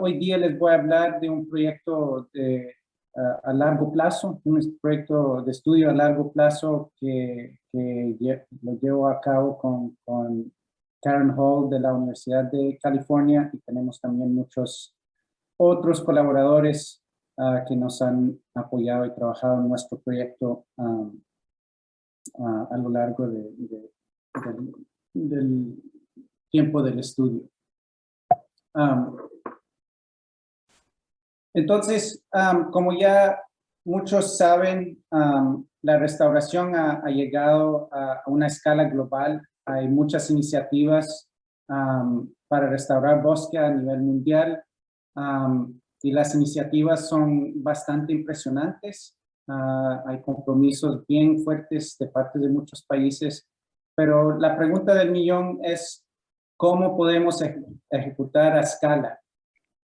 Hoy día les voy a hablar de un proyecto a largo plazo, un proyecto de estudio a largo plazo que lo llevo a cabo con Karen Hall de la Universidad de California, y tenemos también muchos otros colaboradores que nos han apoyado y trabajado en nuestro proyecto a lo largo del tiempo del estudio. Entonces, como ya muchos saben, la restauración ha llegado a una escala global. Hay muchas iniciativas para restaurar bosque a nivel mundial, y las iniciativas son bastante impresionantes. Hay compromisos bien fuertes de parte de muchos países, pero la pregunta del millón es ¿cómo podemos ejecutar a escala?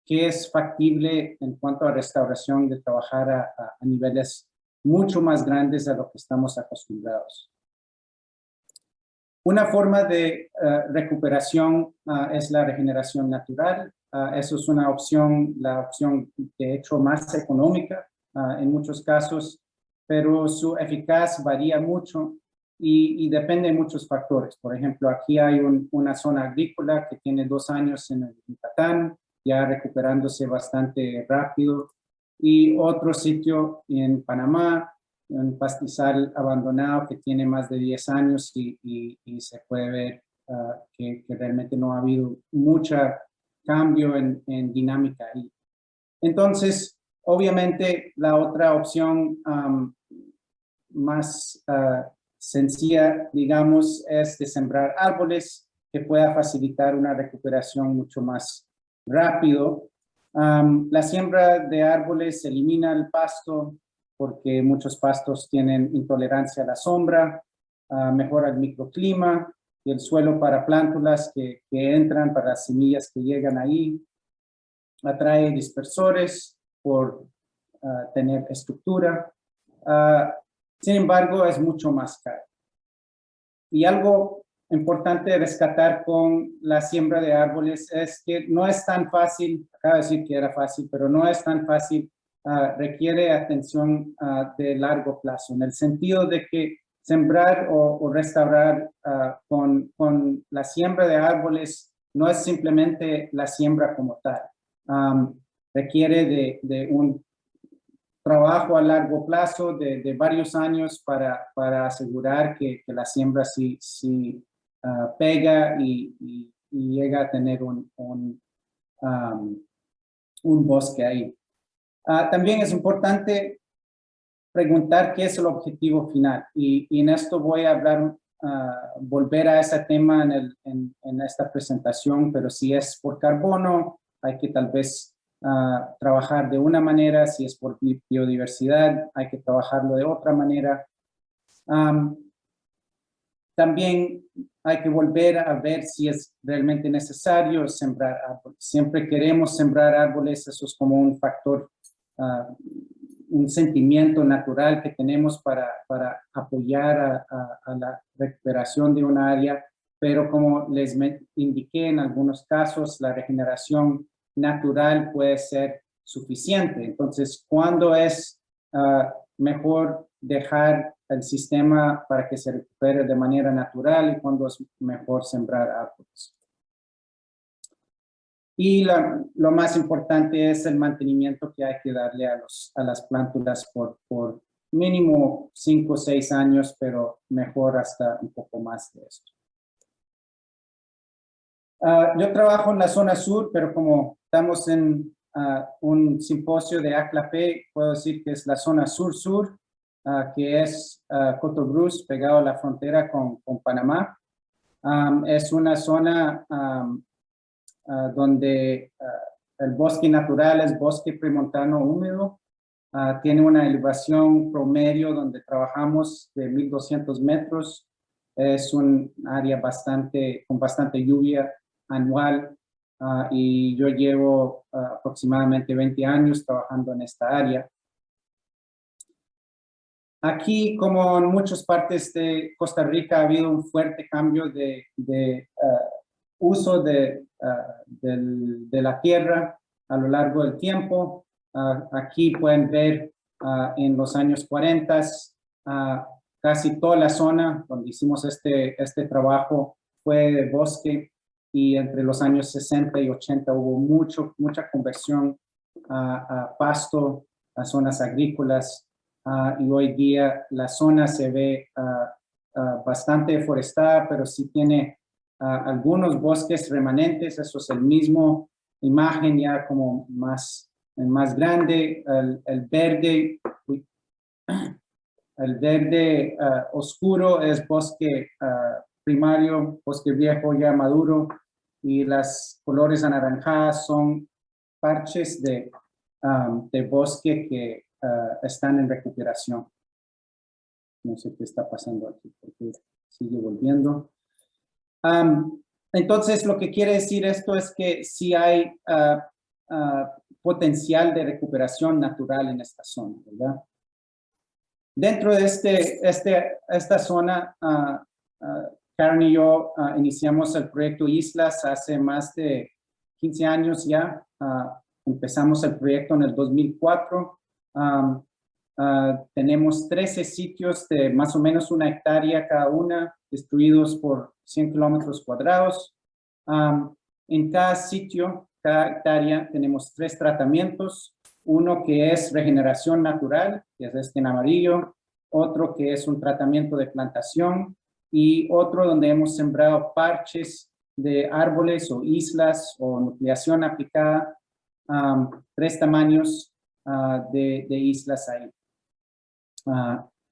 ¿Qué es factible en cuanto a restauración de trabajar a niveles mucho más grandes de lo que estamos acostumbrados? Una forma de recuperación es la regeneración natural. Eso es una opción, la opción de hecho más económica en muchos casos, pero su eficacia varía mucho y depende de muchos factores. Por ejemplo, aquí hay una zona agrícola que tiene 2 años en el Yucatán, ya recuperándose bastante rápido, y otro sitio en Panamá, un pastizal abandonado que tiene más de 10 años y se puede ver que realmente no ha habido mucho cambio en dinámica ahí. Entonces, obviamente, la otra opción más sencilla, digamos, es de sembrar árboles que pueda facilitar una recuperación mucho más rápido. La siembra de árboles elimina el pasto porque muchos pastos tienen intolerancia a la sombra, mejora el microclima y el suelo para plántulas que entran, para las semillas que llegan ahí, atrae dispersores por tener estructura. Sin embargo, es mucho más caro. Y algo importante de rescatar con la siembra de árboles es que no es tan fácil, acabo de decir que era fácil, pero no es tan fácil, requiere atención de largo plazo, en el sentido de que sembrar o restaurar con la siembra de árboles no es simplemente la siembra como tal. Requiere de un trabajo a largo plazo de varios años para asegurar que la siembra sí pega y llega a tener un bosque ahí. También es importante preguntar qué es el objetivo final, y en esto voy a hablar, volver a ese tema en esta presentación, pero si es por carbono, hay que tal vez trabajar de una manera. Si es por biodiversidad, hay que trabajarlo de otra manera. También hay que volver a ver si es realmente necesario sembrar árboles. Siempre queremos sembrar árboles, eso es como un factor, un sentimiento natural que tenemos para apoyar a la recuperación de un área, pero como les indiqué, en algunos casos la regeneración natural puede ser suficiente. Entonces, ¿cuándo es mejor dejar el sistema para que se recupere de manera natural y cuándo es mejor sembrar árboles? Y lo más importante es el mantenimiento que hay que darle a las plántulas por mínimo 5 o 6 años, pero mejor hasta un poco más de esto. Yo trabajo en la zona sur, pero como estamos en un simposio de ACLAP, puedo decir que es la zona sur-sur, que es Cotobruz, pegado a la frontera con Panamá. Es una zona donde el bosque natural es bosque premontano húmedo. Tiene una elevación promedio donde trabajamos de 1,200 metros. Es un área con bastante lluvia anual, y yo llevo aproximadamente 20 años trabajando en esta área. Aquí, como en muchas partes de Costa Rica, ha habido un fuerte cambio de uso de la tierra. a lo largo del tiempo. Aquí pueden ver en los años 40, casi toda la zona donde hicimos este trabajo fue de bosque, y entre los años 60 y 80 hubo mucha conversión a pasto, a zonas agrícolas, y hoy día la zona se ve bastante deforestada, pero sí tiene algunos bosques remanentes. Eso es el mismo imagen ya como más grande. El verde, el verde oscuro es bosque primario, bosque viejo ya maduro, y las colores anaranjadas son parches de bosque que están en recuperación. No sé qué está pasando aquí, porque sigue volviendo. Entonces, lo que quiere decir esto es que sí hay potencial de recuperación natural en esta zona, ¿verdad? Dentro de esta zona, Karen y yo iniciamos el proyecto Islas hace más de 15 años ya. Empezamos el proyecto en el 2004. Tenemos 13 sitios de más o menos 1 hectárea cada una, distribuidos por 100 kilómetros cuadrados. En cada sitio, cada hectárea, tenemos 3 tratamientos. Uno que es regeneración natural, que es este en amarillo. Otro que es un tratamiento de plantación. Y otro donde hemos sembrado parches de árboles o islas o nucleación aplicada. 3 tamaños de islas ahí.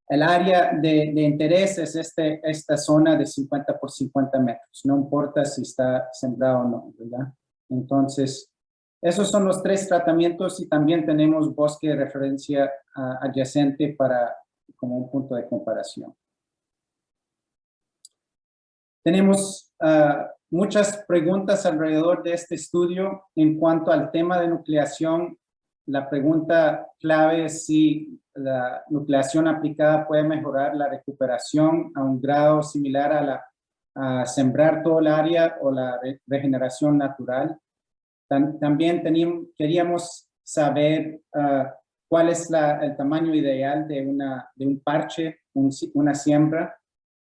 El área de interés es esta zona de 50 por 50 metros. No importa si está sembrado o no, ¿verdad? Entonces, esos son los 3 tratamientos, y también tenemos bosque de referencia adyacente como un punto de comparación. Tenemos muchas preguntas alrededor de este estudio. En cuanto al tema de nucleación, la pregunta clave es si la nucleación aplicada puede mejorar la recuperación a un grado similar a sembrar todo el área o la regeneración natural. También queríamos saber cuál es el tamaño ideal de un parche, una siembra.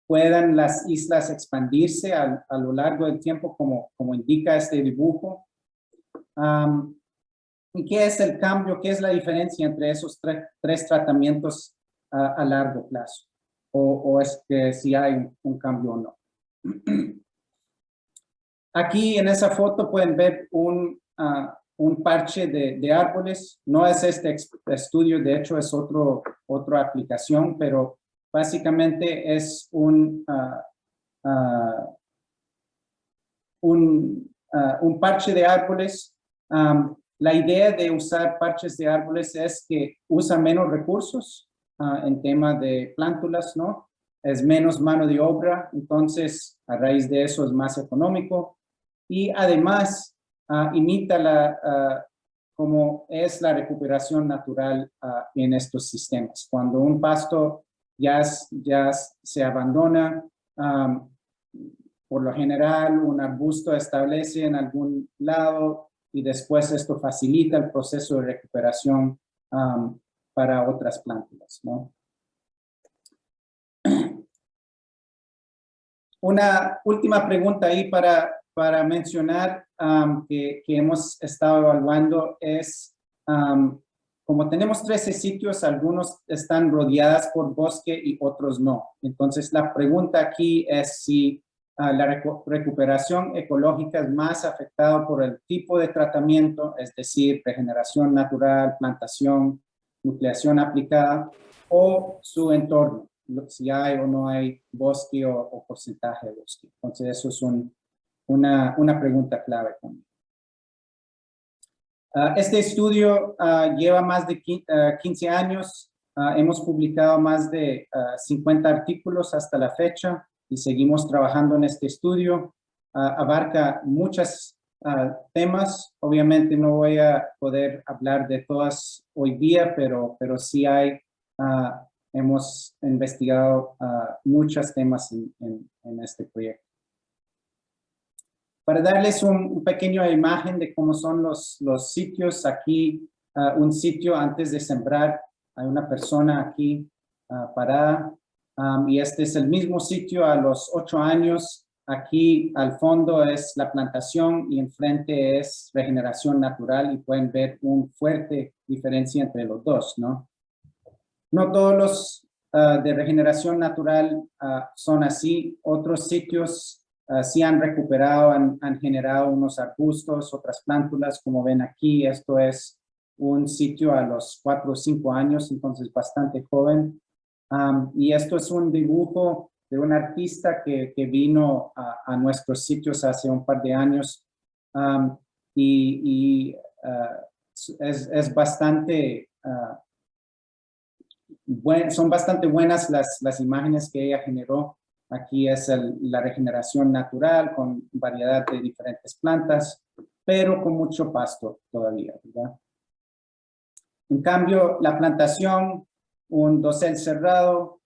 ¿Puedan las islas expandirse a lo largo del tiempo como indica este dibujo? ¿Y qué es el cambio? ¿Qué es la diferencia entre esos 3 tratamientos a largo plazo? ¿O es que si hay un cambio o no? Aquí en esa foto pueden ver un parche de árboles. No es este estudio, de hecho es otra aplicación, pero básicamente es un parche de árboles. La idea de usar parches de árboles es que usa menos recursos en tema de plántulas, ¿no? Es menos mano de obra, entonces a raíz de eso es más económico, y además imita como es la recuperación natural en estos sistemas. Cuando un pasto ya se abandona, por lo general un arbusto establece en algún lado, y después esto facilita el proceso de recuperación para otras plántulas, ¿no? Una última pregunta ahí para mencionar que hemos estado evaluando es, como tenemos 13 sitios, algunos están rodeadas por bosque y otros no. Entonces la pregunta aquí es si la recuperación ecológica es más afectada por el tipo de tratamiento, es decir, regeneración natural, plantación, nucleación aplicada, o su entorno, si hay o no hay bosque o porcentaje de bosque. Entonces eso es una pregunta clave también. Este estudio lleva más de 15 años. Hemos publicado más de 50 artículos hasta la fecha y seguimos trabajando en este estudio. Abarca muchos temas. Obviamente no voy a poder hablar de todas hoy día, pero sí hemos investigado muchos temas en este proyecto. Para darles un pequeño imagen de cómo son los sitios, aquí un sitio antes de sembrar, hay una persona aquí parada, y este es el mismo sitio a los 8 años. Aquí al fondo es la plantación y enfrente es regeneración natural, y pueden ver una fuerte diferencia entre los dos, ¿no? No todos los de regeneración natural son así. Otros sitios sí han recuperado, han generado unos arbustos, otras plántulas, como ven aquí. Esto es un sitio a los 4 o 5 años, entonces bastante joven. Y esto es un dibujo de un artista que vino a nuestros sitios hace un par de años. Es bastante... son bastante buenas las imágenes que ella generó. Aquí es la regeneración natural con variedad de diferentes plantas, pero con mucho pasto todavía, ¿verdad? En cambio, la plantación, un dosel cerrado,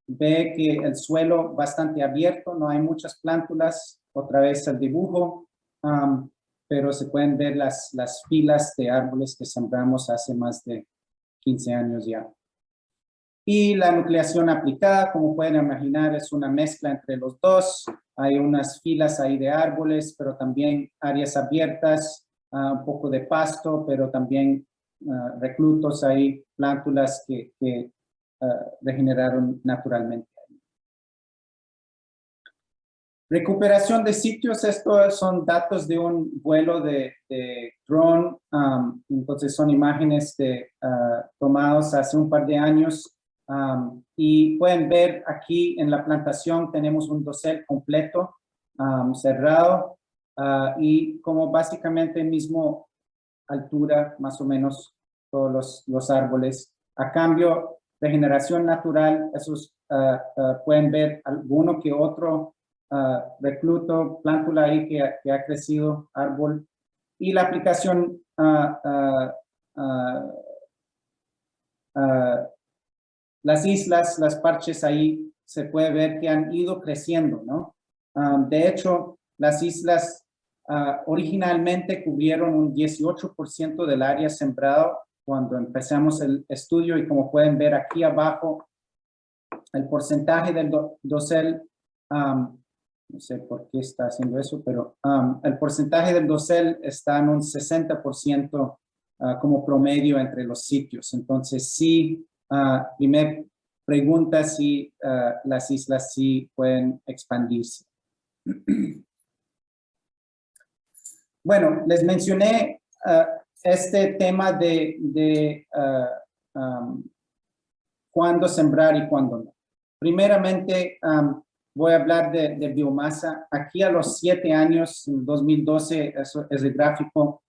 ve que el suelo bastante abierto, no hay muchas plántulas, otra vez el dibujo, pero se pueden ver las filas de árboles que sembramos hace más de 15 años ya. Y la nucleación aplicada, como pueden imaginar, es una mezcla entre los dos. Hay unas filas ahí de árboles, pero también áreas abiertas, un poco de pasto, pero también reclutos ahí, plántulas que regeneraron naturalmente. Recuperación de sitios, estos son datos de un vuelo de drone, entonces son imágenes tomados hace un par de años. Y pueden ver aquí en la plantación tenemos un dosel completo, cerrado, y como básicamente mismo altura, más o menos, todos los árboles. A cambio, regeneración natural, esos pueden ver alguno que otro recluto, plántula ahí que ha crecido, árbol. Y la aplicación las islas, las parches ahí, se puede ver que han ido creciendo, ¿no? De hecho, las islas originalmente cubrieron un 18% del área sembrado cuando empezamos el estudio, y como pueden ver aquí abajo, el porcentaje del dosel, no sé por qué está haciendo eso, pero el porcentaje del dosel está en un 60% como promedio entre los sitios. Entonces, sí, primer pregunta si las islas sí pueden expandirse. Bueno, les mencioné este tema de cuándo sembrar y cuándo no. Primeramente, voy a hablar de biomasa. Aquí a los 7 años, en 2012, eso es el gráfico,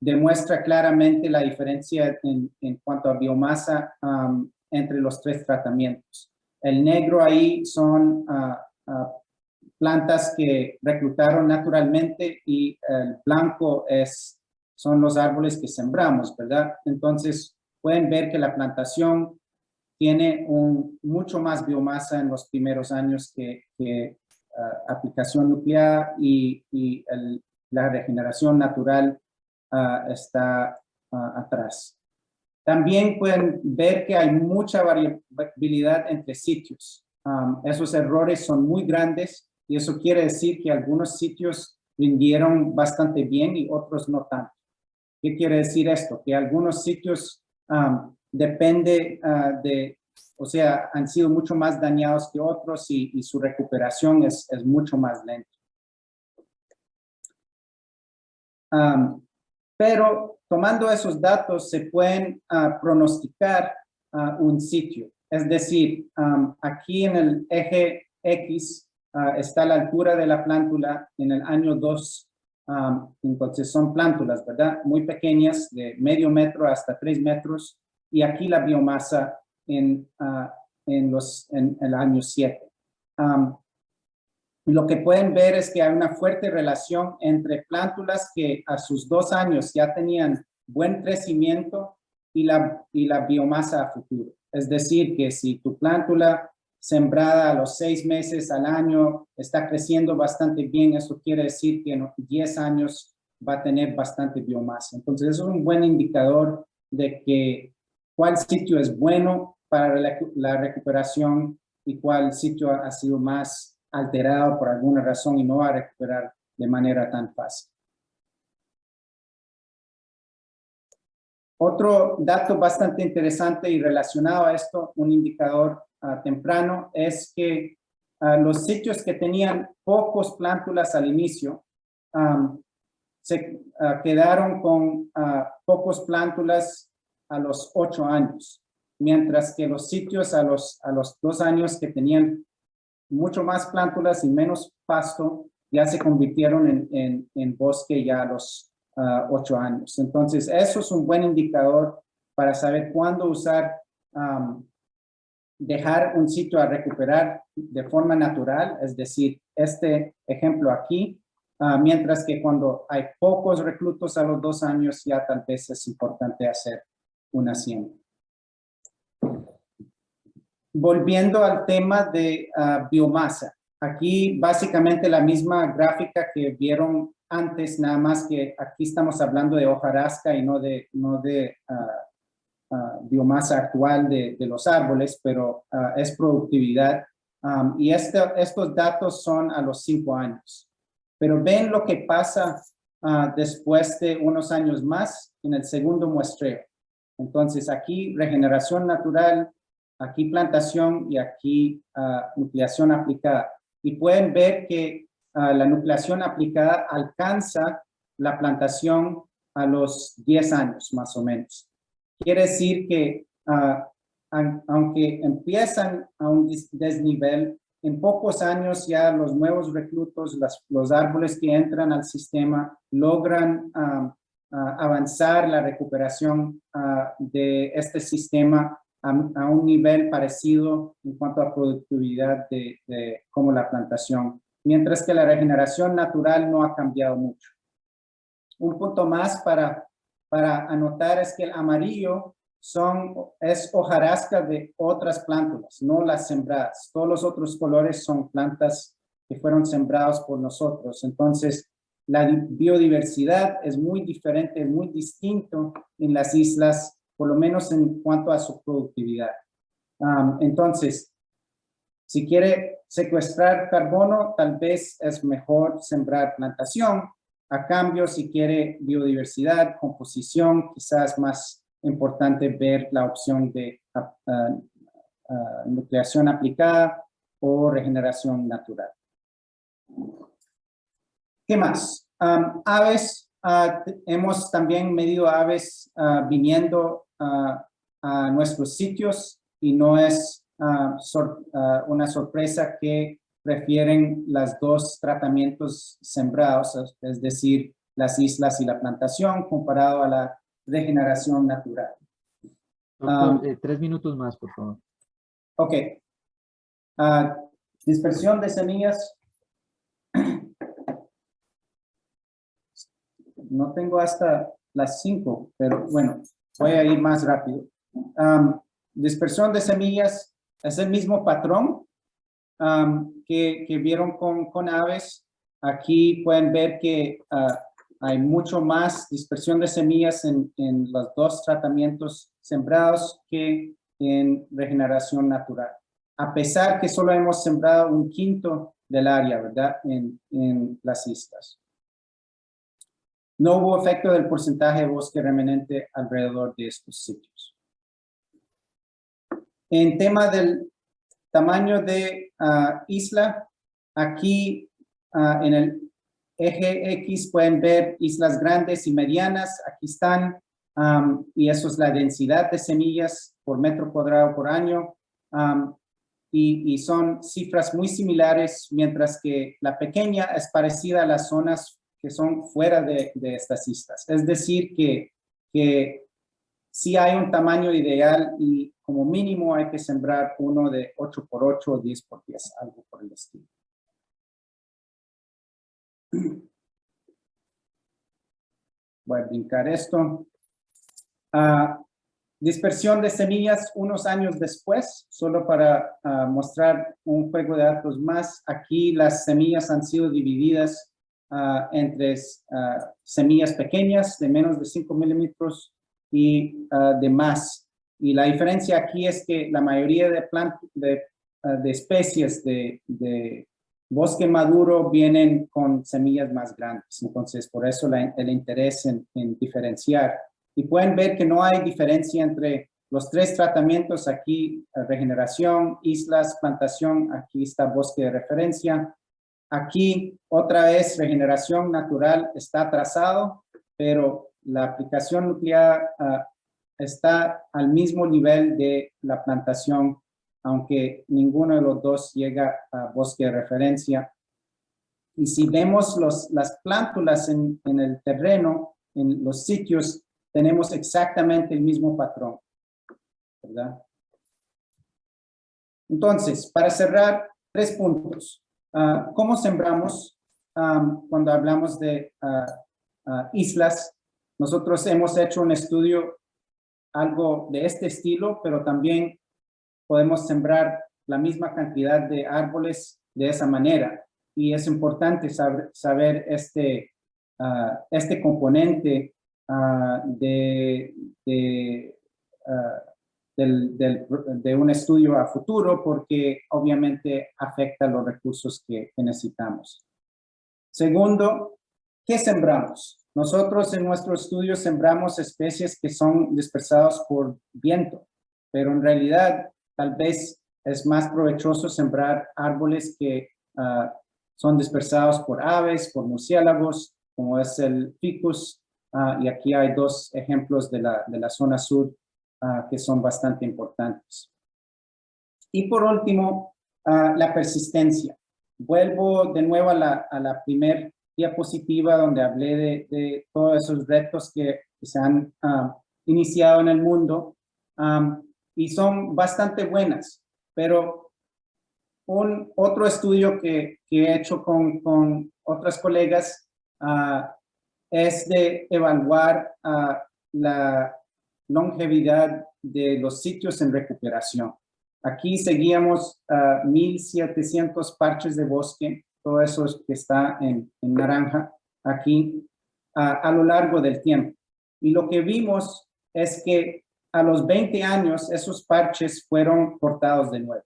demuestra claramente la diferencia en cuanto a biomasa entre los 3 tratamientos. El negro ahí son plantas que reclutaron naturalmente, y el blanco son los árboles que sembramos, ¿verdad? Entonces, pueden ver que la plantación tiene mucho más biomasa en los primeros años que aplicación nuclear, y la regeneración natural está atrás. También pueden ver que hay mucha variabilidad entre sitios. Esos errores son muy grandes, y eso quiere decir que algunos sitios rindieron bastante bien y otros no tanto. ¿Qué quiere decir esto? Que algunos sitios depende o sea, han sido mucho más dañados que otros, y su recuperación es mucho más lenta. Pero tomando esos datos se pueden pronosticar un sitio. Es decir, aquí en el eje X está la altura de la plántula en el año 2. Entonces son plántulas, ¿verdad? Muy pequeñas, de medio metro hasta 3 metros. Y aquí la biomasa en el año 7. Lo que pueden ver es que hay una fuerte relación entre plántulas que a sus 2 años ya tenían buen crecimiento y la biomasa a futuro. Es decir, que si tu plántula sembrada a los 6 meses al año, está creciendo bastante bien. Eso quiere decir que en 10 años va a tener bastante biomasa. Entonces, eso es un buen indicador de que cuál sitio es bueno para la recuperación y cuál sitio ha sido más alterado por alguna razón y no va a recuperar de manera tan fácil. Otro dato bastante interesante y relacionado a esto, un indicador temprano, es que los sitios que tenían pocos plántulas al inicio se quedaron con pocos plántulas a los 8 años, mientras que los sitios a los 2 años que tenían mucho más plántulas y menos pasto ya se convirtieron en bosque ya a los 8 años. Entonces, eso es un buen indicador para saber cuándo usar, dejar un sitio a recuperar de forma natural, es decir, este ejemplo aquí, mientras que cuando hay pocos reclutos a los 2 años, ya tal vez es importante hacer una siembra. Volviendo al tema de biomasa, aquí básicamente la misma gráfica que vieron antes, nada más que aquí estamos hablando de hojarasca y no de biomasa actual de los árboles, pero es productividad. Y estos datos son a los 5 años. Pero ven lo que pasa después de unos años más en el segundo muestreo. Entonces aquí regeneración natural, aquí plantación y aquí nucleación aplicada. Y pueden ver que la nucleación aplicada alcanza la plantación a los 10 años más o menos. Quiere decir que aunque empiezan a un desnivel, en pocos años ya los nuevos reclutos, los árboles que entran al sistema logran avanzar la recuperación de este sistema a un nivel parecido en cuanto a productividad como la plantación, mientras que la regeneración natural no ha cambiado mucho. Un punto más para anotar es que el amarillo es hojarasca de otras plántulas, no las sembradas. Todos los otros colores son plantas que fueron sembrados por nosotros. Entonces, la biodiversidad es muy diferente, es muy distinto en las islas, por lo menos en cuanto a su productividad. Entonces, si quiere secuestrar carbono, tal vez es mejor sembrar plantación. A cambio, si quiere biodiversidad, composición, quizás más importante ver la opción de nucleación aplicada o regeneración natural. ¿Qué más? Aves, hemos también medido aves viniendo a nuestros sitios y no es una sorpresa que prefieren los 2 tratamientos sembrados, es decir, las islas y la plantación comparado a la regeneración natural. Doctor, 3 minutos más, por favor. Ok. Dispersión de semillas. No tengo hasta las 5, pero bueno, voy a ir más rápido. Dispersión de semillas es el mismo patrón que vieron con aves. Aquí pueden ver que hay mucho más dispersión de semillas en los 2 tratamientos sembrados que en regeneración natural. A pesar que solo hemos sembrado 1/5 del área, ¿verdad? En las islas. No hubo efecto del porcentaje de bosque remanente alrededor de estos sitios. En tema del tamaño de isla, aquí en el eje X pueden ver islas grandes y medianas. Aquí están, y eso es la densidad de semillas por metro cuadrado por año. Y son cifras muy similares, mientras que la pequeña es parecida a las zonas que son fuera de estas islas. Es decir, que sí hay un tamaño ideal y como mínimo hay que sembrar uno de 8x8 o 10x10, algo por el estilo. Voy a brincar esto. Dispersión de semillas unos años después, solo para mostrar un juego de datos más. Aquí las semillas han sido divididas entre semillas pequeñas de menos de 5 milímetros y de más. Y la diferencia aquí es que la mayoría de especies de bosque maduro vienen con semillas más grandes. Entonces, por eso el interés en diferenciar. Y pueden ver que no hay diferencia entre los tres tratamientos aquí, regeneración, islas, plantación, aquí está bosque de referencia. Aquí, otra vez, regeneración natural está trazado, pero la aplicación nuclear está al mismo nivel de la plantación, aunque ninguno de los dos llega a bosque de referencia. Y si vemos las plántulas en el terreno, en los sitios, tenemos exactamente el mismo patrón, ¿verdad? Entonces, para cerrar, 3 puntos. ¿Cómo sembramos cuando hablamos de islas? Nosotros hemos hecho un estudio algo de este estilo, pero también podemos sembrar la misma cantidad de árboles de esa manera. Y es importante saber este componente de un estudio a futuro, porque obviamente afecta los recursos que necesitamos. Segundo, ¿qué sembramos? Nosotros en nuestro estudio sembramos especies que son dispersadas por viento, pero en realidad tal vez es más provechoso sembrar árboles que son dispersados por aves, por murciélagos, como es el ficus, y aquí hay 2 ejemplos de la zona sur que son bastante importantes. Y por último, la persistencia. Vuelvo de nuevo a la primera diapositiva donde hablé de todos esos retos que se han iniciado en el mundo y son bastante buenas, pero otro estudio que he hecho con otras colegas es de evaluar la longevidad de los sitios en recuperación. Aquí seguíamos 1,700 parches de bosque, todo eso que está en naranja, aquí, a lo largo del tiempo. Y lo que vimos es que a los 20 años esos parches fueron cortados de nuevo.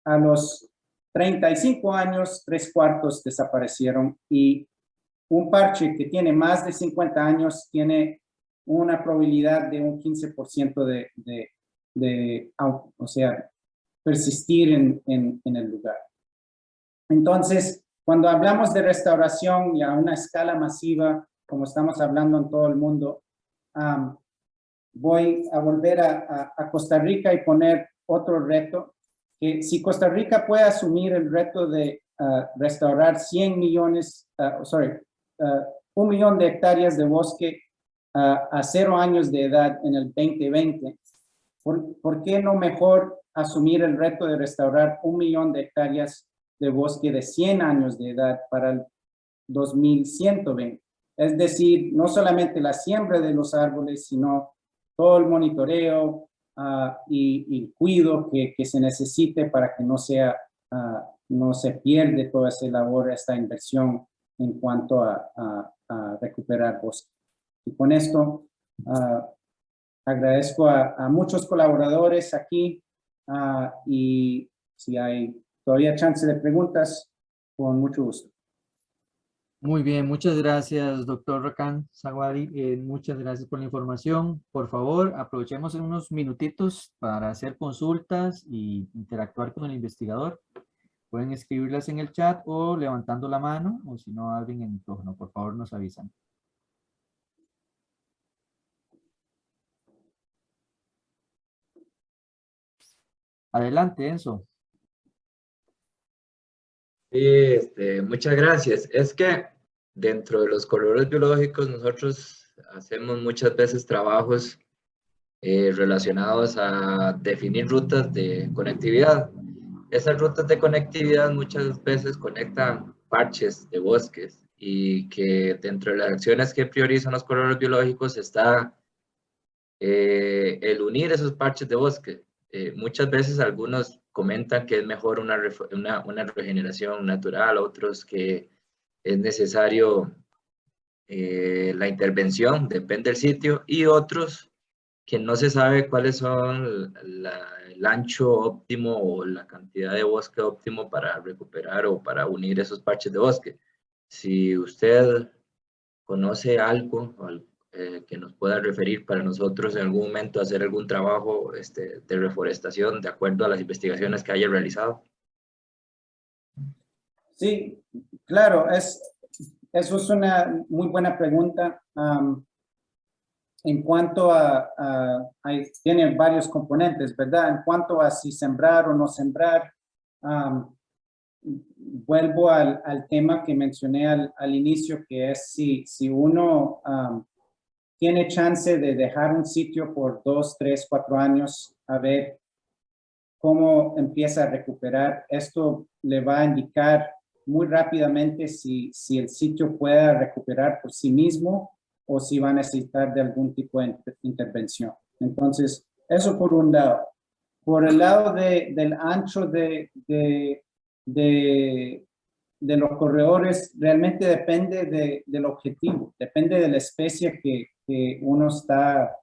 A los 35 años, 3/4 desaparecieron y un parche que tiene más de 50 años tiene una probabilidad de un 15% o sea, persistir en el lugar. Entonces, cuando hablamos de restauración y a una escala masiva, como estamos hablando en todo el mundo, voy a volver a Costa Rica y poner otro reto, que si Costa Rica puede asumir el reto de restaurar 100 millones, 1 millón de hectáreas de bosque a 0 años de edad en el 2020, ¿por qué no mejor asumir el reto de restaurar 1 millón de hectáreas de bosque de 100 años de edad para el 2120? Es decir, no solamente la siembra de los árboles, sino todo el monitoreo y el cuidado que se necesite para que no se pierde toda esa labor, esta inversión en cuanto a recuperar bosque. Y con esto agradezco a muchos colaboradores aquí y si hay todavía chance de preguntas, con mucho gusto. Muy bien, muchas gracias, doctor Rakan Sawadi. Muchas gracias por la información. Por favor, aprovechemos en unos minutitos para hacer consultas y interactuar con el investigador. Pueden escribirlas en el chat o levantando la mano, o si no, abren el micrófono. Por favor, nos avisan. Adelante, Enzo. Sí, muchas gracias. Es que dentro de los corredores biológicos nosotros hacemos muchas veces trabajos relacionados a definir rutas de conectividad. Esas rutas de conectividad muchas veces conectan parches de bosques y que dentro de las acciones que priorizan los corredores biológicos está el unir esos parches de bosque. Muchas veces algunos comentan que es mejor una regeneración natural, otros que es necesario la intervención, depende del sitio, y otros que no se sabe cuáles son el ancho óptimo o la cantidad de bosque óptimo para recuperar o para unir esos parches de bosque. Si usted conoce algo que nos pueda referir para nosotros en algún momento hacer algún trabajo de reforestación de acuerdo a las investigaciones que haya realizado. Sí, claro, eso es una muy buena pregunta. En cuanto tiene varios componentes, ¿verdad? En cuanto a si sembrar o no sembrar, vuelvo al tema que mencioné al inicio, que es si uno tiene chance de dejar un sitio por 2, 3, 4 años, a ver cómo empieza a recuperar. Esto le va a indicar muy rápidamente si el sitio pueda recuperar por sí mismo o si va a necesitar de algún tipo de intervención. Entonces, eso por un lado. Por el lado del ancho de los corredores, realmente depende del objetivo, depende de la especie que uno está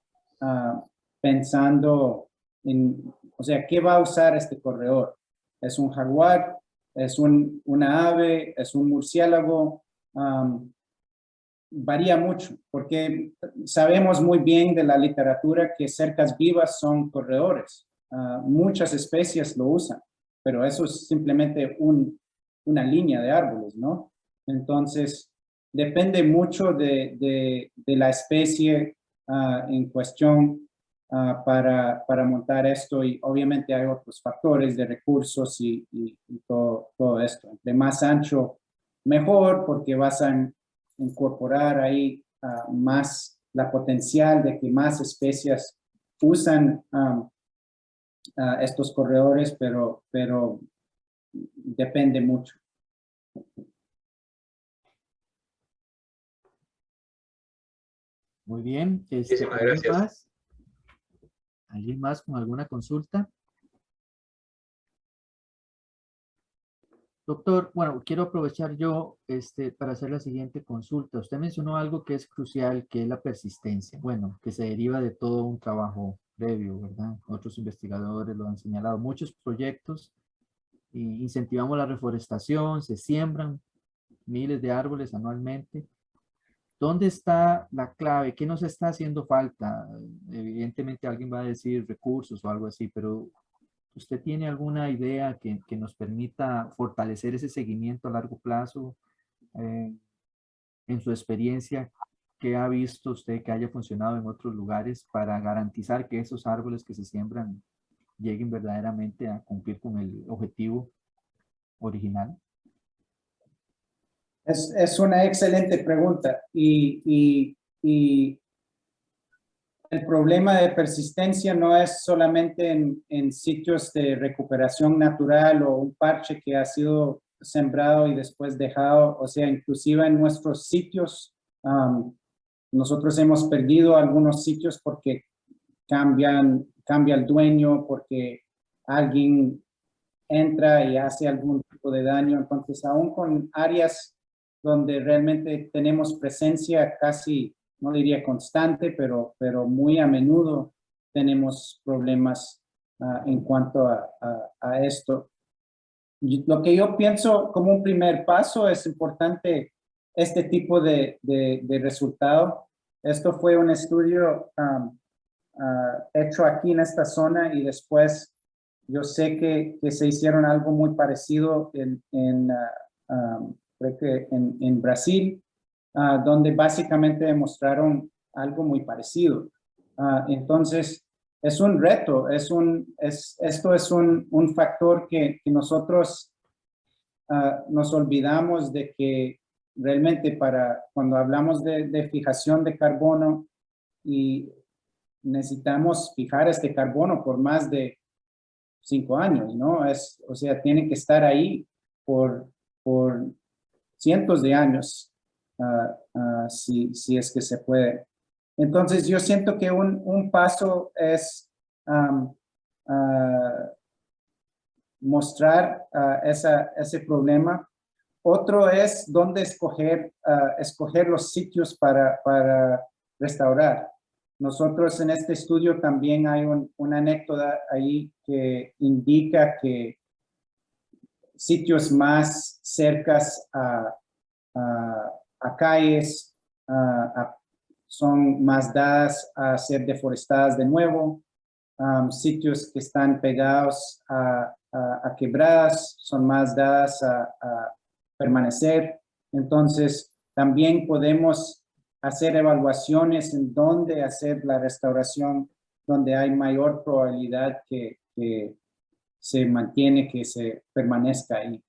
pensando en, o sea, ¿qué va a usar este corredor? ¿Es un jaguar? ¿Es una ave? ¿Es un murciélago? Varía mucho, porque sabemos muy bien de la literatura que cercas vivas son corredores. Muchas especies lo usan, pero eso es simplemente una línea de árboles, ¿no? Entonces, depende mucho de la especie en cuestión para montar esto, y obviamente hay otros factores de recursos y todo esto. Entre más ancho, mejor, porque vas a incorporar ahí más la potencial de que más especies usan estos corredores, pero depende mucho. Muy bien. Muchísimas gracias. ¿Alguien más con alguna consulta? Doctor, bueno, quiero aprovechar yo para hacer la siguiente consulta. Usted mencionó algo que es crucial, que es la persistencia. Bueno, que se deriva de todo un trabajo previo, ¿verdad? Otros investigadores lo han señalado. Muchos proyectos incentivamos la reforestación, se siembran miles de árboles anualmente. ¿Dónde está la clave? ¿Qué nos está haciendo falta? Evidentemente alguien va a decir recursos o algo así, pero ¿usted tiene alguna idea que nos permita fortalecer ese seguimiento a largo plazo? En su experiencia, ¿qué ha visto usted que haya funcionado en otros lugares para garantizar que esos árboles que se siembran lleguen verdaderamente a cumplir con el objetivo original? Es una excelente pregunta y el problema de persistencia no es solamente en sitios de recuperación natural o un parche que ha sido sembrado y después dejado, o sea, inclusive en nuestros sitios, nosotros hemos perdido algunos sitios porque cambia el dueño, porque alguien entra y hace algún tipo de daño. Entonces, aún con áreas donde realmente tenemos presencia casi, no diría constante, pero muy a menudo tenemos problemas en cuanto a esto. Lo que yo pienso como un primer paso es importante este tipo de resultado. Esto fue un estudio hecho aquí en esta zona y después yo sé que se hicieron algo muy parecido creo que en Brasil, donde básicamente demostraron algo muy parecido. Entonces, es un reto, esto es un factor que nosotros nos olvidamos de que realmente cuando hablamos de fijación de carbono y necesitamos fijar este carbono por más de 5 años, ¿no? O sea, tiene que estar ahí por cientos de años, si es que se puede. Entonces, yo siento que un paso es mostrar ese problema. Otro es dónde escoger los sitios para restaurar. Nosotros en este estudio también hay una anécdota ahí que indica que sitios más cercas a calles son más dadas a ser deforestadas de nuevo. Sitios que están pegados a quebradas son más dadas a permanecer. Entonces, también podemos hacer evaluaciones en dónde hacer la restauración, donde hay mayor probabilidad que se mantiene, que se permanezca ahí.